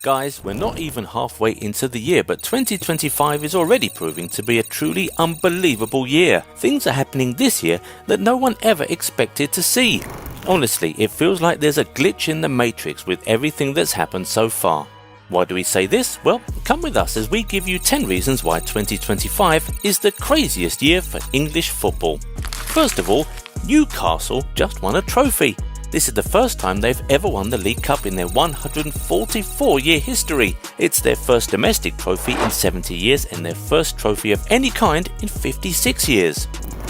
Guys, we're not even halfway into the year, but 2025 is already proving to be a truly unbelievable year. Things are happening this year that no one ever expected to see. Honestly, it feels like there's a glitch in the matrix with everything that's happened so far. Why do we say this? Well, come with us as we give you 10 reasons why 2025 is the craziest year for English football. First of all, Newcastle just won a trophy. This is the first time they've ever won the League Cup in their 144-year history. It's their first domestic trophy in 70 years and their first trophy of any kind in 56 years.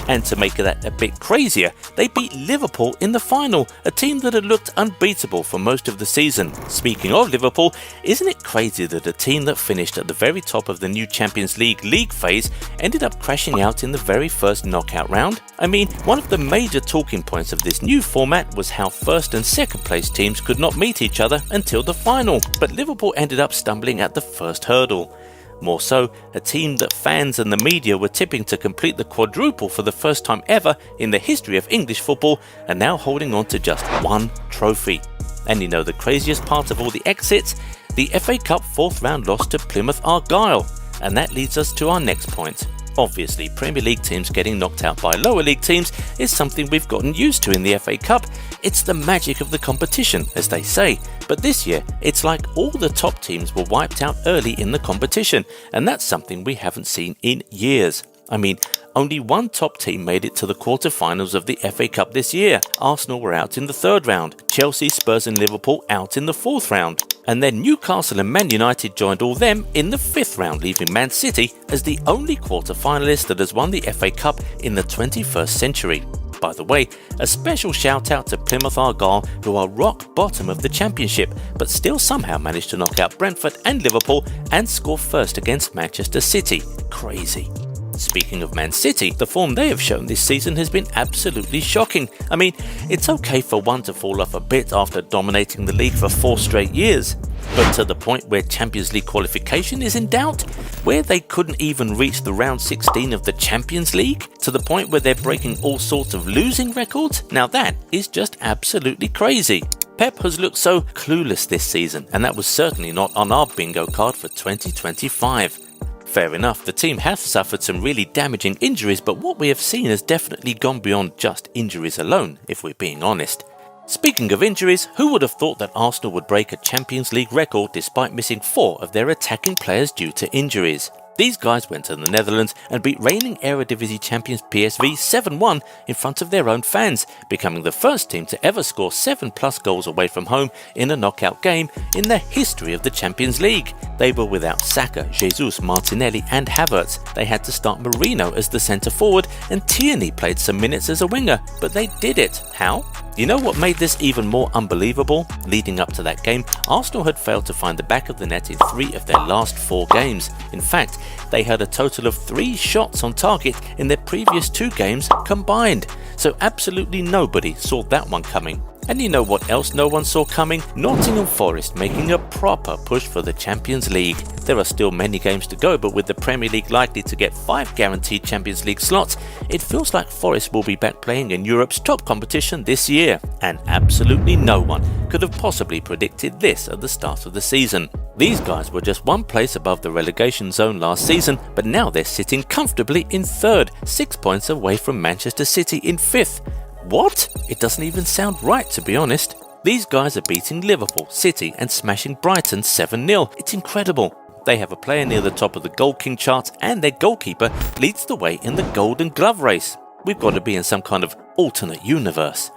And to make that a bit crazier, they beat Liverpool in the final, a team that had looked unbeatable for most of the season. Speaking of Liverpool, isn't it crazy that a team that finished at the very top of the new Champions League phase ended up crashing out in the very first knockout round? I mean, one of the major talking points of this new format was how first and second place teams could not meet each other until the final, but Liverpool ended up stumbling at the first hurdle. More so, a team that fans and the media were tipping to complete the quadruple for the first time ever in the history of English football are now holding on to just one trophy. And you know the craziest part of all the exits? The FA Cup fourth round loss to Plymouth Argyle. And that leads us to our next point. Obviously, Premier League teams getting knocked out by lower league teams is something we've gotten used to in the FA Cup. It's the magic of the competition, as they say. But this year, it's like all the top teams were wiped out early in the competition, and that's something we haven't seen in years. I mean, only one top team made it to the quarter-finals of the FA Cup this year. Arsenal were out in the third round, Chelsea, Spurs and Liverpool out in the fourth round. And then Newcastle and Man United joined all them in the fifth round, leaving Man City as the only quarter-finalist that has won the FA Cup in the 21st century. By the way, a special shout out to Plymouth Argyle, who are rock bottom of the championship, but still somehow managed to knock out Brentford and Liverpool and score first against Manchester City. Crazy. Speaking of Man City, the form they have shown this season has been absolutely shocking. I mean, it's okay for one to fall off a bit after dominating the league for 4 straight years, but to the point where Champions League qualification is in doubt, where they couldn't even reach the round 16 of the Champions League, to the point where they're breaking all sorts of losing records, now that is just absolutely crazy. Pep has looked so clueless this season, and that was certainly not on our bingo card for 2025. Fair enough, the team has suffered some really damaging injuries, but what we have seen has definitely gone beyond just injuries alone, if we're being honest. Speaking of injuries, who would have thought that Arsenal would break a Champions League record despite missing 4 of their attacking players due to injuries? These guys went to the Netherlands and beat reigning Eredivisie champions PSV 7-1 in front of their own fans, becoming the first team to ever score 7+ goals away from home in a knockout game in the history of the Champions League. They were without Saka, Jesus, Martinelli and Havertz. They had to start Marino as the centre forward and Tierney played some minutes as a winger, but they did it. How? You know what made this even more unbelievable? Leading up to that game, Arsenal had failed to find the back of the net in 3 of their last 4 games. In fact, they had a total of 3 shots on target in their previous 2 games combined. So absolutely nobody saw that one coming. And you know what else no one saw coming? Nottingham Forest making a proper push for the Champions League. There are still many games to go, but with the Premier League likely to get 5 guaranteed Champions League slots, it feels like Forest will be back playing in Europe's top competition this year. And absolutely no one could have possibly predicted this at the start of the season. These guys were just 1 place above the relegation zone last season, but now they're sitting comfortably in 3rd, 6 points away from Manchester City in 5th. What? It doesn't even sound right, to be honest. These guys are beating Liverpool, City and smashing Brighton 7-0. It's incredible. They have a player near the top of the Goal King charts and their goalkeeper leads the way in the Golden Glove race. We've got to be in some kind of alternate universe.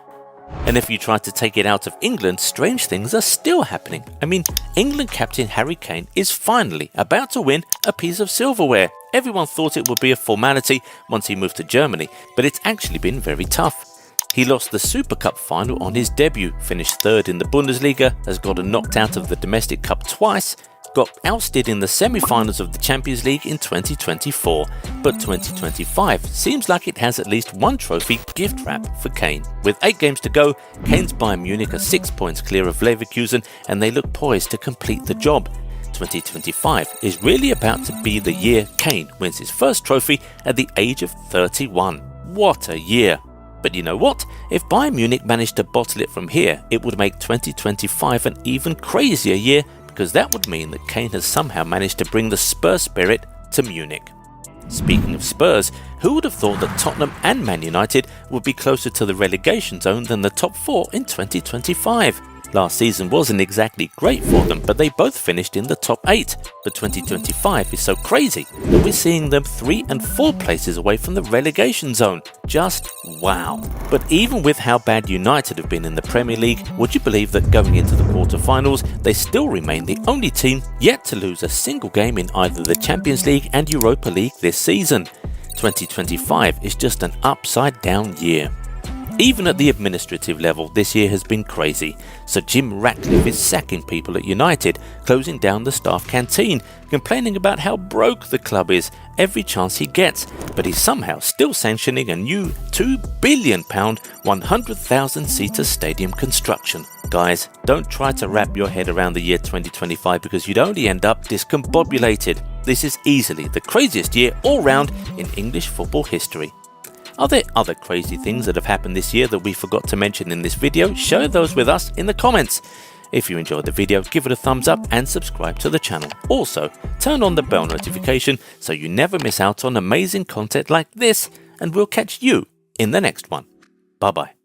And if you try to take it out of England, strange things are still happening. I mean, England captain Harry Kane is finally about to win a piece of silverware. Everyone thought it would be a formality once he moved to Germany, but it's actually been very tough. He lost the Super Cup final on his debut, finished 3rd in the Bundesliga, has gotten knocked out of the Domestic Cup twice, got ousted in the semi-finals of the Champions League in 2024, but 2025 seems like it has at least 1 trophy gift wrap for Kane. With 8 games to go, Kane's Bayern Munich are 6 points clear of Leverkusen and they look poised to complete the job. 2025 is really about to be the year Kane wins his first trophy at the age of 31. What a year! But you know what? If Bayern Munich managed to bottle it from here, it would make 2025 an even crazier year because that would mean that Kane has somehow managed to bring the Spurs spirit to Munich. Speaking of Spurs, who would have thought that Tottenham and Man United would be closer to the relegation zone than the top 4 in 2025? Last season wasn't exactly great for them, but they both finished in the top 8. But 2025 is so crazy that we're seeing them 3 and 4 places away from the relegation zone. Just wow. But even with how bad United have been in the Premier League, would you believe that going into the quarter-finals, they still remain the only team yet to lose a single game in either the Champions League and Europa League this season? 2025 is just an upside-down year. Even at the administrative level, this year has been crazy. So Jim Ratcliffe is sacking people at United, closing down the staff canteen, complaining about how broke the club is every chance he gets, but he's somehow still sanctioning a new £2 billion, 100,000-seater stadium construction. Guys, don't try to wrap your head around the year 2025 because you'd only end up discombobulated. This is easily the craziest year all round in English football history. Are there other crazy things that have happened this year that we forgot to mention in this video? Share those with us in the comments. If you enjoyed the video, give it a thumbs up and subscribe to the channel. Also, turn on the bell notification so you never miss out on amazing content like this, and we'll catch you in the next one. Bye bye.